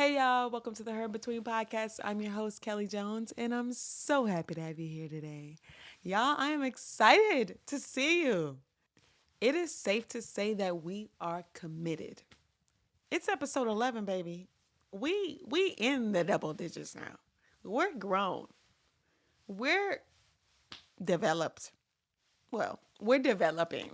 Hey y'all, welcome to the Her Between podcast. I'm your host, Kellē Jones, and I'm so happy to have you here today. Y'all, I am excited to see you. It is safe to say that we are committed. It's episode 11, baby. We in the double digits now. We're grown. We're developed. Well, we're developing.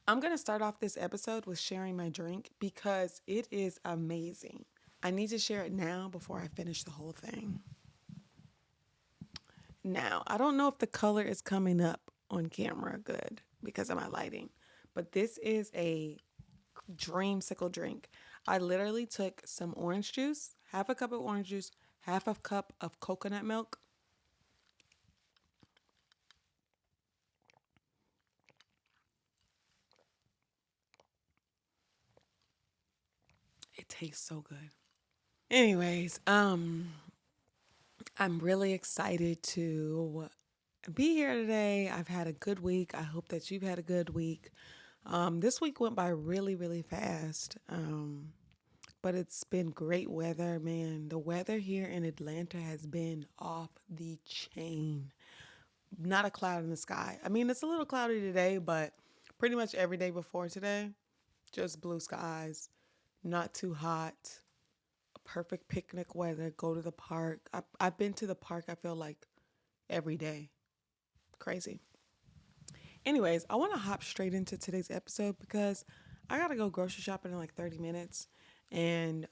I'm going to start off this episode with sharing my drink because it is amazing. I need to share it now before I finish the whole thing. Now, I don't know if the color is coming up on camera good because of my lighting, but this is a dreamsicle drink. I literally took some orange juice, half a cup of orange juice, half a cup of coconut milk. It tastes so good. Anyways, I'm really excited to be here today. I've had a good week. I hope that you've had a good week. This week went by really, really fast. But it's been great weather, man. The weather here in Atlanta has been off the chain. Not a cloud in the sky. I mean, it's a little cloudy today, but pretty much every day before today, just blue skies, not too hot, perfect picnic weather. Go to the park. I've been to the park, I feel like, every day. Crazy. Anyways, I want to hop straight into today's episode because I got to go grocery shopping in like 30 minutes. And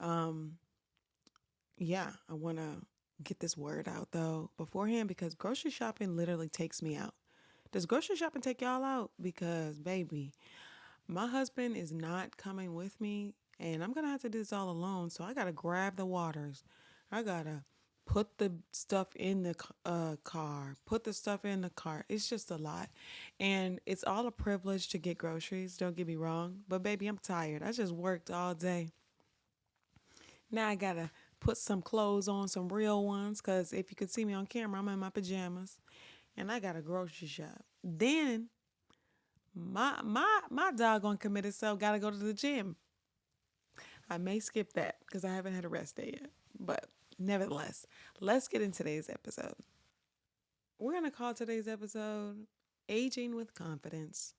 yeah, I want to get this word out though beforehand because grocery shopping literally takes me out. Does grocery shopping take y'all out? Because, baby, my husband is not coming with me and I'm going to have to do this all alone. So I got to grab the waters. I got to put the stuff in the car, put the stuff in the cart. It's just a lot. And it's all a privilege to get groceries. Don't get me wrong. But, baby, I'm tired. I just worked all day. Now I got to put some clothes on, some real ones, because if you could see me on camera, I'm in my pajamas. And I got a grocery shop. Then my doggone committed self got to go to the gym. I may skip that because I haven't had a rest day yet. But nevertheless, let's get into today's episode. We're going to call today's episode Aging with Confidence.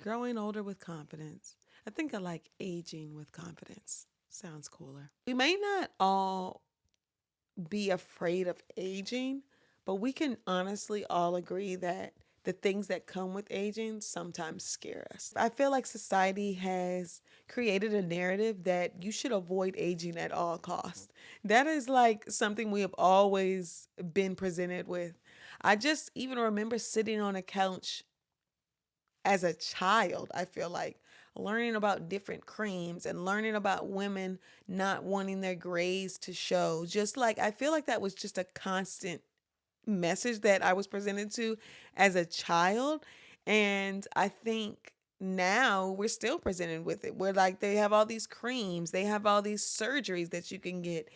Growing older with confidence. I think I like aging with confidence. Sounds cooler. We may not all be afraid of aging, but we can honestly all agree that the things that come with aging sometimes scare us. I feel like society has created a narrative that you should avoid aging at all costs. That is like something we have always been presented with. I just even remember sitting on a couch as a child, I feel like learning about different creams and learning about women not wanting their grays to show. Just like I feel like that was just a constant message that I was presented to as a child. And I think now we're still presented with it. We're like, they have all these creams, they have all these surgeries that you can get.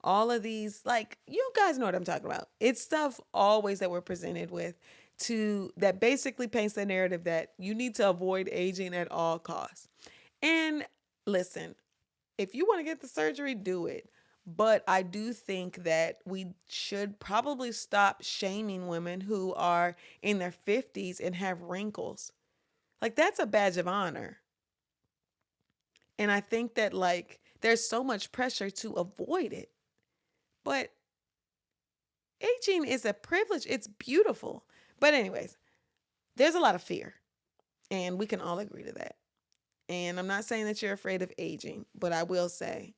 All of these, like, you guys know what I'm talking about. It's stuff always that we're presented with to that basically paints the narrative that you need to avoid aging at all costs. And listen, if you want to get the surgery, do it. But I do think that we should probably stop shaming women who are in their 50s and have wrinkles. Like, that's a badge of honor. And I think that, like, there's so much pressure to avoid it. But aging is a privilege. It's beautiful. But, anyways, there's a lot of fear. And we can all agree to that. And I'm not saying that you're afraid of aging, but I will say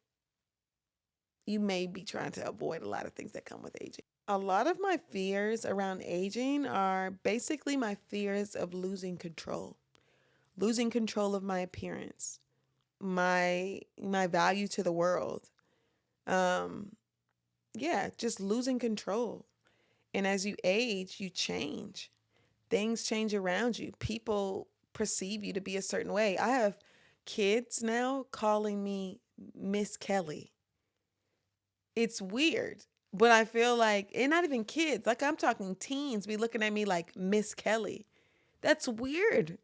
you may be trying to avoid a lot of things that come with aging. A lot of my fears around aging are basically my fears of losing control of my appearance, my value to the world. Um, yeah, just losing control. And as you age, you change. Things change around you. People perceive you to be a certain way. I have kids now calling me Miss Kellē. It's weird, but I feel like, and not even kids, like I'm talking teens be looking at me like Miss Kellē. That's weird.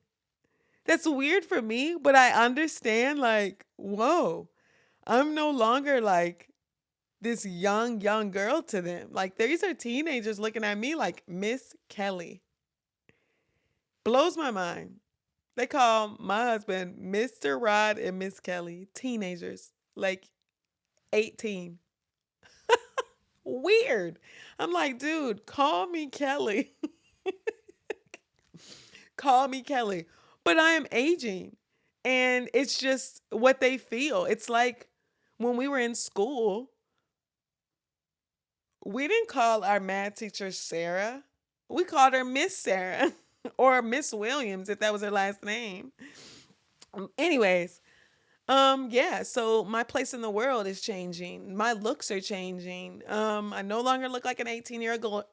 That's weird for me, but I understand, like, whoa. I'm no longer like this young girl to them. Like these are teenagers looking at me like Miss Kelly. Blows my mind. They call my husband Mr. Rod and Miss Kelly, teenagers, like 18. Weird. I'm like, dude, call me Kelly. Call me Kelly. But I am aging. And it's just what they feel. It's like when we were in school, we didn't call our math teacher Sarah. We called her Miss Sarah or Miss Williams if that was her last name. Anyways, yeah, so my place in the world is changing. My looks are changing. I no longer look like an 18-year-old girl.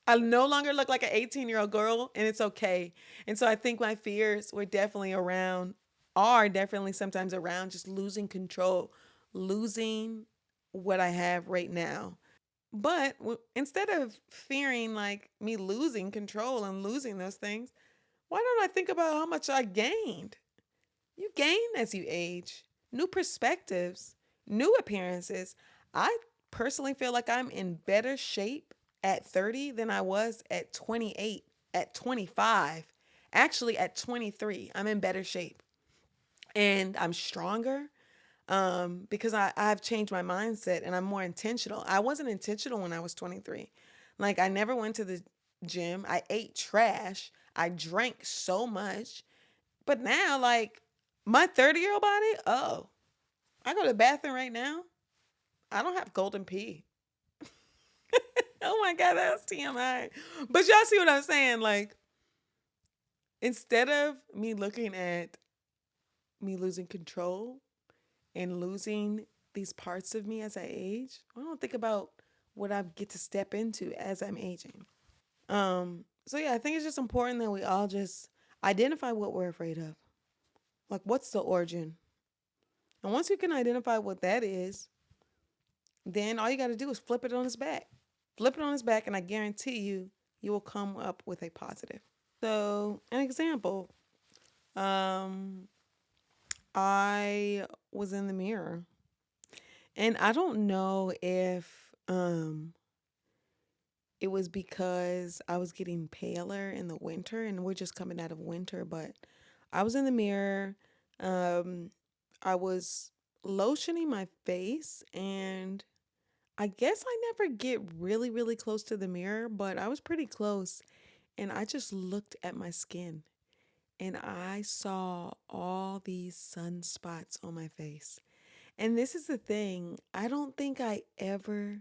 I no longer look like an 18-year-old girl, and it's okay. And so I think my fears were definitely around, are definitely sometimes around just losing control, losing what I have right now. But instead of fearing like me losing control and losing those things, why don't I think about how much I gained? You gain as you age, new perspectives, new appearances. I personally feel like I'm in better shape at 30 than I was at 28, at 25, actually at 23. I'm in better shape and I'm stronger because I've changed my mindset and I'm more intentional. I wasn't intentional when I was 23. Like, I never went to the gym, I ate trash, I drank so much. But now, like, my 30-year-old body, oh, I go to the bathroom right now. I don't have golden pee. Oh my God, that's TMI. But y'all see what I'm saying? Like, instead of me looking at me losing control and losing these parts of me as I age, I don't think about what I get to step into as I'm aging. So yeah, I think it's just important that we all just identify what we're afraid of. Like, what's the origin? And once you can identify what that is, then all you got to do is flip it on its back. Flip it on its back, and I guarantee you, you will come up with a positive. So, an example, um, I was in the mirror, and I don't know if it was because I was getting paler in the winter, and we're just coming out of winter, but I was in the mirror. Um, I was lotioning my face, and I guess I never get really, really close to the mirror, but I was pretty close. And I just looked at my skin and I saw all these sunspots on my face. And this is the thing, I don't think I ever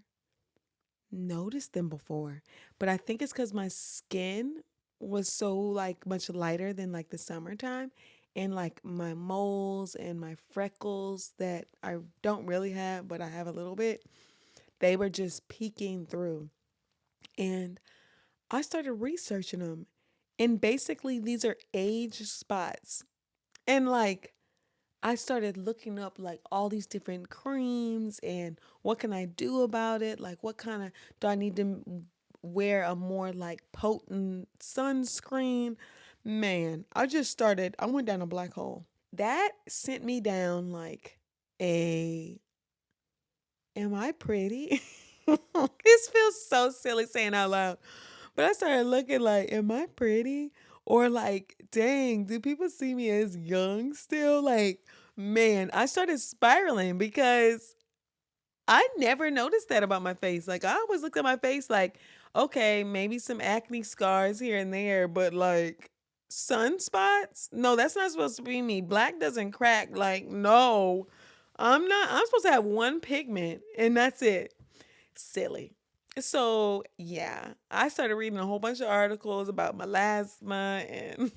noticed them before, but I think it's because my skin was so like much lighter than like the summertime. And like my moles and my freckles that I don't really have, but I have a little bit, they were just peeking through. And I started researching them. And basically, these are age spots. And like, I started looking up like all these different creams and what can I do about it? Like, what kind of do I need to wear a more like potent sunscreen? Man, I went down a black hole. That sent me down like a am I pretty? This feels so silly saying out loud. But I started looking like, am I pretty? Or like, dang, do people see me as young still? Like, man, I started spiraling because I never noticed that about my face. Like, I always looked at my face like, okay, maybe some acne scars here and there, but like sunspots? No, that's not supposed to be me. Black doesn't crack. Like, no, I'm not. I'm supposed to have one pigment and that's it. Silly. So, yeah, I started reading a whole bunch of articles about melasma and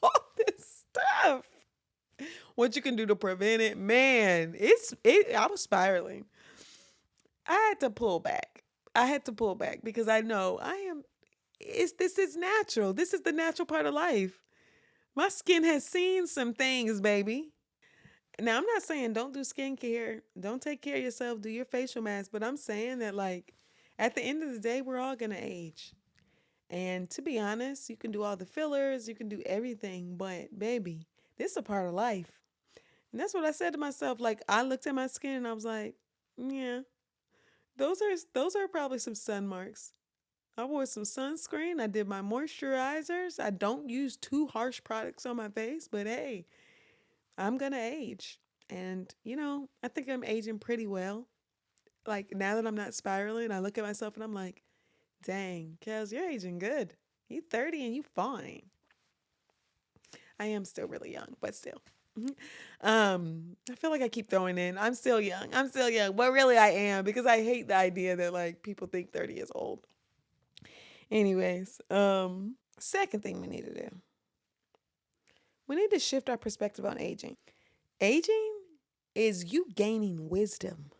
all this stuff. What you can do to prevent it. Man, I was spiraling. I had to pull back. I had to pull back because I know this is natural. This is the natural part of life. My skin has seen some things, baby. Now, I'm not saying don't do skincare, don't take care of yourself, do your facial mask, but I'm saying that, like, at the end of the day, we're all going to age. And to be honest, you can do all the fillers, you can do everything, but baby, this is a part of life. And that's what I said to myself. Like I looked at my skin and I was like, yeah, those are probably some sun marks. I wore some sunscreen. I did my moisturizers. I don't use too harsh products on my face, but hey, I'm gonna age. And I think I'm aging pretty well. Like now that I'm not spiraling, I look at myself and I'm like, dang, Kels, you're aging good. You 30 and you fine. I am still really young, but still. I feel like I keep throwing in, I'm still young. I'm still young. But really I am because I hate the idea that like people think 30 is old. Anyways, second thing we need to do. We need to shift our perspective on aging. Aging is you gaining wisdom.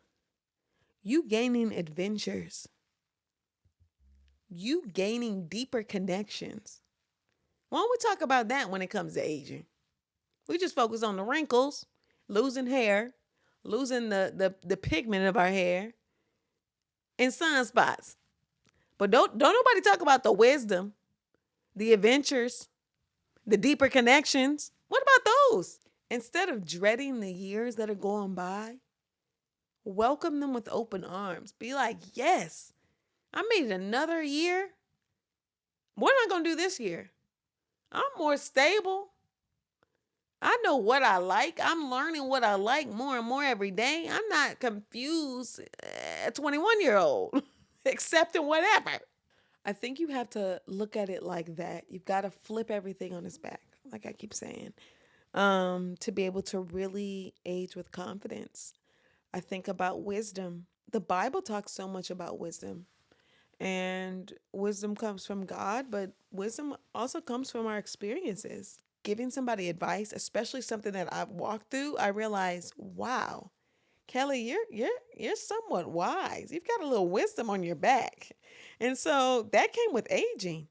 You gaining adventures. You gaining deeper connections. Why don't we talk about that when it comes to aging? We just focus on the wrinkles, losing hair, losing the pigment of our hair, and sunspots. But don't nobody talk about the wisdom, the adventures, the deeper connections. What about those? Instead of dreading the years that are going by, welcome them with open arms. Be like, yes, I made it another year. What am I going to do this year? I'm more stable. I know what I like. I'm learning what I like more and more every day. I'm not confused, a 21-year-old, accepting whatever. I think you have to look at it like that. You've got to flip everything on its back, like I keep saying, to be able to really age with confidence. I think about wisdom. The Bible talks so much about wisdom. And wisdom comes from God, but wisdom also comes from our experiences. Giving somebody advice, especially something that I've walked through, I realize, wow, Kellē, you're somewhat wise. You've got a little wisdom on your back. And so that came with aging.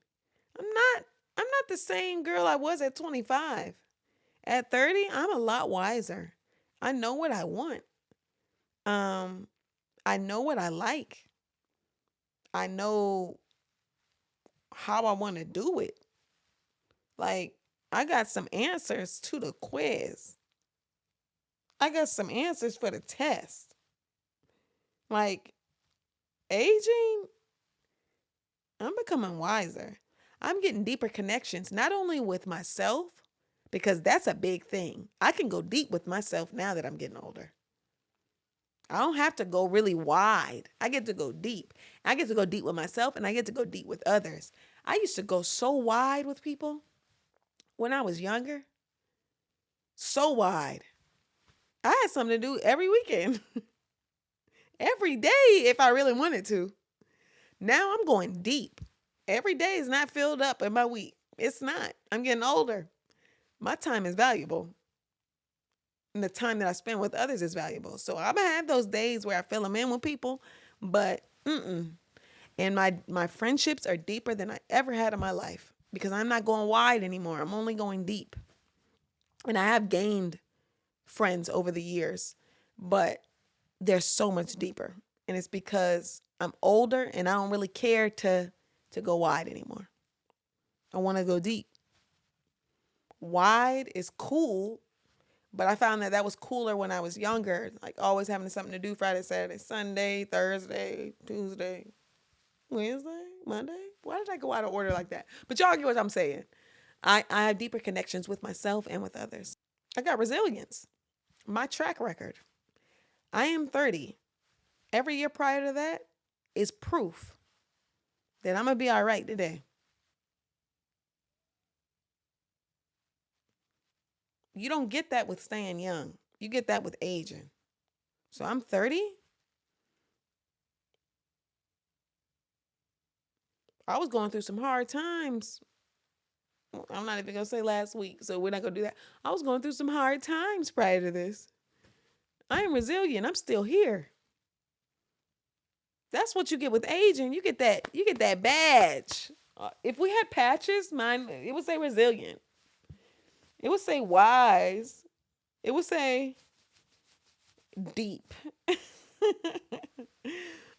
I'm not the same girl I was at 25. At 30, I'm a lot wiser. I know what I want. Um, I know what I like. I know how I want to do it. Like, I got some answers to the quiz. I got some answers for the test. Like, aging, I'm becoming wiser. I'm getting deeper connections, not only with myself, because that's a big thing. I can go deep with myself now that I'm getting older. I don't have to go really wide. I get to go deep. I get to go deep with myself and I get to go deep with others. I used to go so wide with people when I was younger. So wide. I had something to do every weekend, every day if I really wanted to. Now I'm going deep. Every day is not filled up in my week. It's not. I'm getting older. My time is valuable. And the time that I spend with others is valuable. So I'm gonna have those days where I fill them in with people, but and my friendships are deeper than I ever had in my life because I'm not going wide anymore. I'm only going deep. And I have gained friends over the years, but they're so much deeper. And it's because I'm older and I don't really care to go wide anymore. I want to go deep. Wide is cool, but I found that was cooler when I was younger, like always having something to do Friday, Saturday, Sunday, Thursday, Tuesday, Wednesday, Monday. Why did I go out of order like that? But y'all get what I'm saying. I have deeper connections with myself and with others. I got resilience. My track record. I am 30. Every year prior to that is proof that I'm going to be all right today. You don't get that with staying young. You get that with aging. So I'm 30. I was going through some hard times. I'm not even going to say last week, so we're not going to do that. I was going through some hard times prior to this. I am resilient. I'm still here. That's what you get with aging. You get that badge. If we had patches, mine, it would say resilient. It would say wise. It would say deep.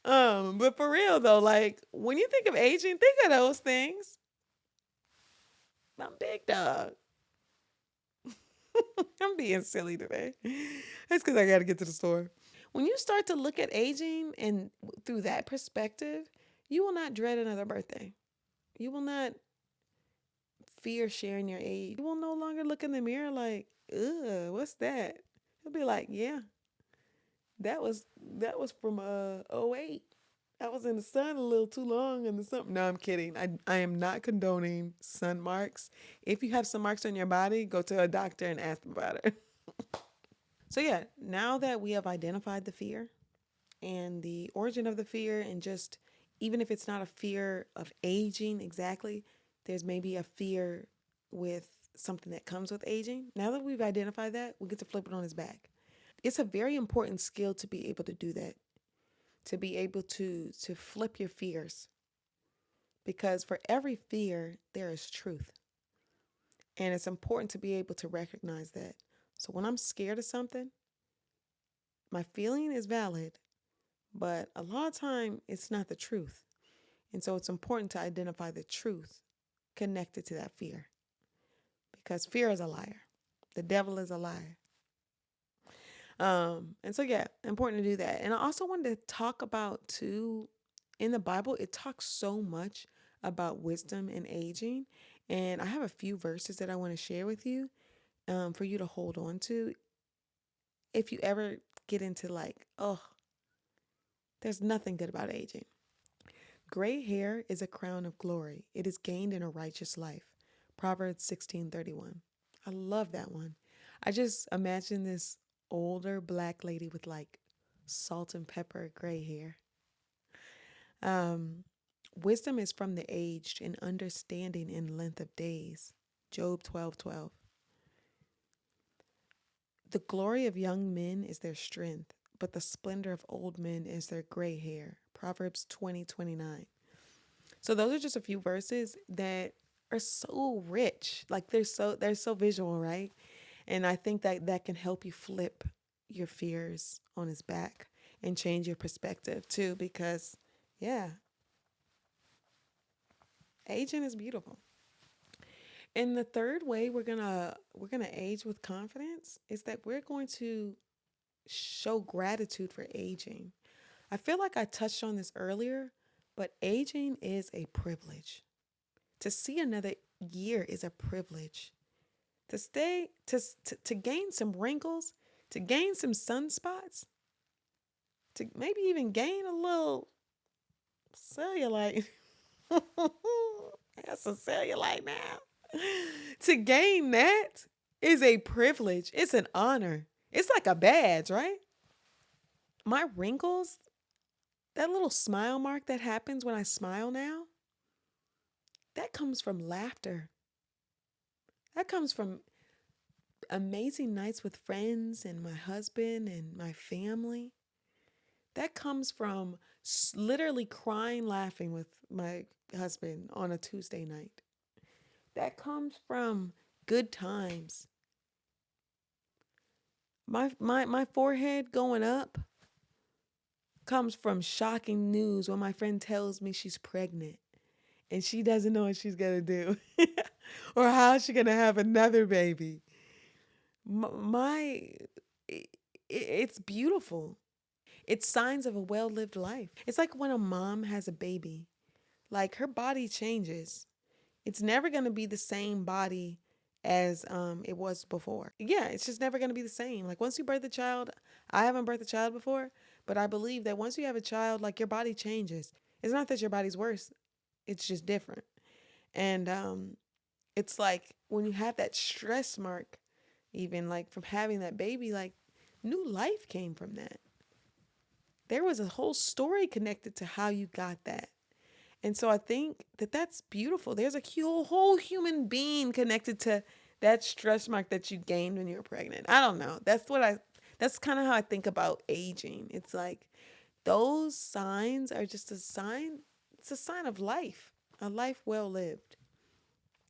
But for real though, like when you think of aging, think of those things. I'm big dog. I'm being silly today. That's because I got to get to the store. When you start to look at aging and through that perspective, you will not dread another birthday. You will not fear sharing your age. You will no longer look in the mirror like, ugh, what's that? You'll be like, yeah, that was from 08. I was in the sun a little too long in the sun. No, I'm kidding. I am not condoning sun marks. If you have some marks on your body, go to a doctor and ask them about it. So yeah, now that we have identified the fear and the origin of the fear, and just even if it's not a fear of aging exactly, there's maybe a fear with something that comes with aging. Now that we've identified that, we get to flip it on its back. It's a very important skill to be able to do that, to be able to flip your fears, because for every fear there is truth. And it's important to be able to recognize that. So when I'm scared of something, my feeling is valid, but a lot of time it's not the truth. And so it's important to identify the truth connected to that fear, because fear is a liar. The devil is a liar. And so yeah, important to do that. And I also wanted to talk about too, in the Bible, it talks so much about wisdom and aging. And I have a few verses that I want to share with you, for you to hold on to if you ever get into like, oh, there's nothing good about aging. Gray hair is a crown of glory. It is gained in a righteous life. Proverbs 16:31. I love that one. I just imagine this older black lady with like salt and pepper gray hair. Um, Wisdom is from the aged, and understanding in length of days. Job 12:12. The glory of young men is their strength, but the splendor of old men is their gray hair. Proverbs 20:29. So those are just a few verses that are so rich. Like they're so visual, right? And I think that that can help you flip your fears on its back and change your perspective too, because yeah, aging is beautiful. And the third way we're gonna age with confidence is that we're going to show gratitude for aging. I feel like I touched on this earlier, but aging is a privilege. To see another year is a privilege. To stay, to gain some wrinkles, to gain some sunspots, to maybe even gain a little cellulite. I got some cellulite now. To gain that is a privilege. It's an honor. It's like a badge, right? My wrinkles, that little smile mark that happens when I smile now, that comes from laughter. That comes from amazing nights with friends and my husband and my family. That comes from literally crying, laughing with my husband on a Tuesday night. That comes from good times. My forehead going up comes from shocking news when my friend tells me she's pregnant and she doesn't know what she's going to do or how she's going to have another baby. My it's beautiful. It's signs of a well-lived life. It's like when a mom has a baby, like her body changes. It's never going to be the same body as it was before. Yeah, it's just never going to be the same. Like once you birth a child, I haven't birthed a child before, but I believe that once you have a child, like your body changes. It's not that your body's worse, it's just different. And it's like when you have that stress mark, even like from having that baby, like new life came from that. There was a whole story connected to how you got that. And so I think that that's beautiful. There's a whole human being connected to that stress mark that you gained when you were pregnant. I don't know. That's kind of how I think about aging. It's like those signs are just a sign. It's a sign of life, a life well lived.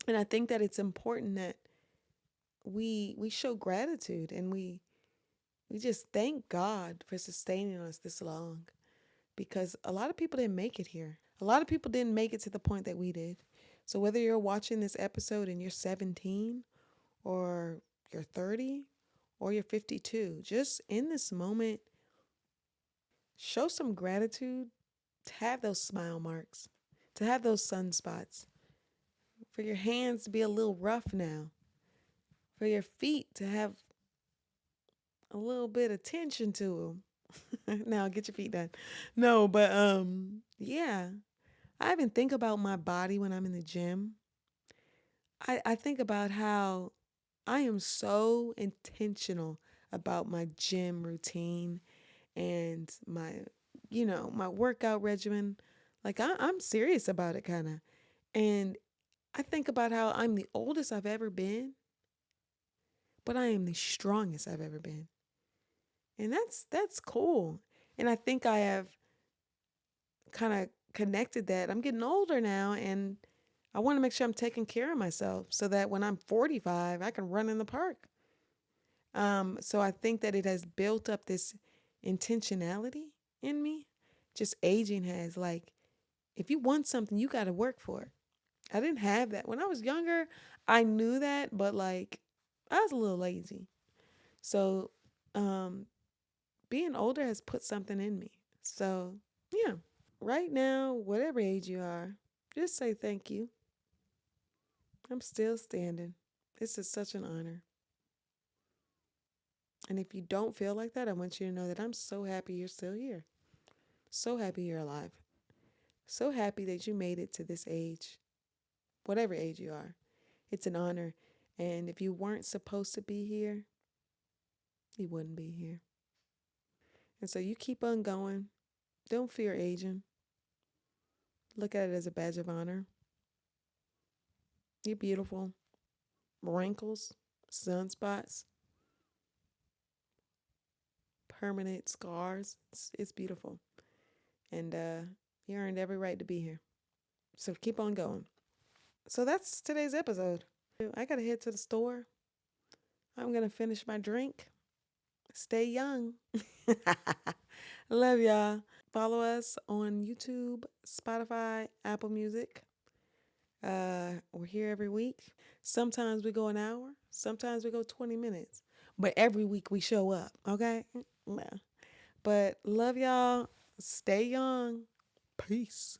And I think that it's important that we show gratitude, and we just thank God for sustaining us this long, because a lot of people didn't make it here. A lot of people didn't make it to the point that we did. So whether you're watching this episode and you're 17 or you're 30 or you're 52. Just in this moment, show some gratitude to have those smile marks, to have those sunspots, for your hands to be a little rough now, for your feet to have a little bit of tension to them. Now get your feet done. No, but yeah. I even think about my body when I'm in the gym. I think about how I am so intentional about my gym routine and my workout regimen. Like I'm serious about it kind of. And I think about how I'm the oldest I've ever been, but I am the strongest I've ever been. And that's cool. And I think I have kind of connected that. I'm getting older now and I want to make sure I'm taking care of myself so that when I'm 45, I can run in the park. So I think that it has built up this intentionality in me. Just aging has, like, if you want something, you got to work for it. I didn't have that. When I was younger, I knew that, but like I was a little lazy. So um being older has put something in me. So yeah. Right now, whatever age you are, just say thank you. I'm still standing. This is such an honor. And if you don't feel like that, I want you to know that I'm so happy you're still here. So happy you're alive. So happy that you made it to this age, whatever age you are. It's an honor. And if you weren't supposed to be here, you wouldn't be here. And so you keep on going. Don't fear aging. Look at it as a badge of honor. You're beautiful. Wrinkles, sunspots, permanent scars. It's beautiful. And you earned every right to be here. So keep on going. So that's today's episode. I got to head to the store. I'm going to finish my drink. Stay young. Love y'all. Follow us on YouTube, Spotify, Apple Music. We're here every week. Sometimes we go an hour. Sometimes we go 20 minutes. But every week we show up, okay? Yeah. But love y'all. Stay young. Peace.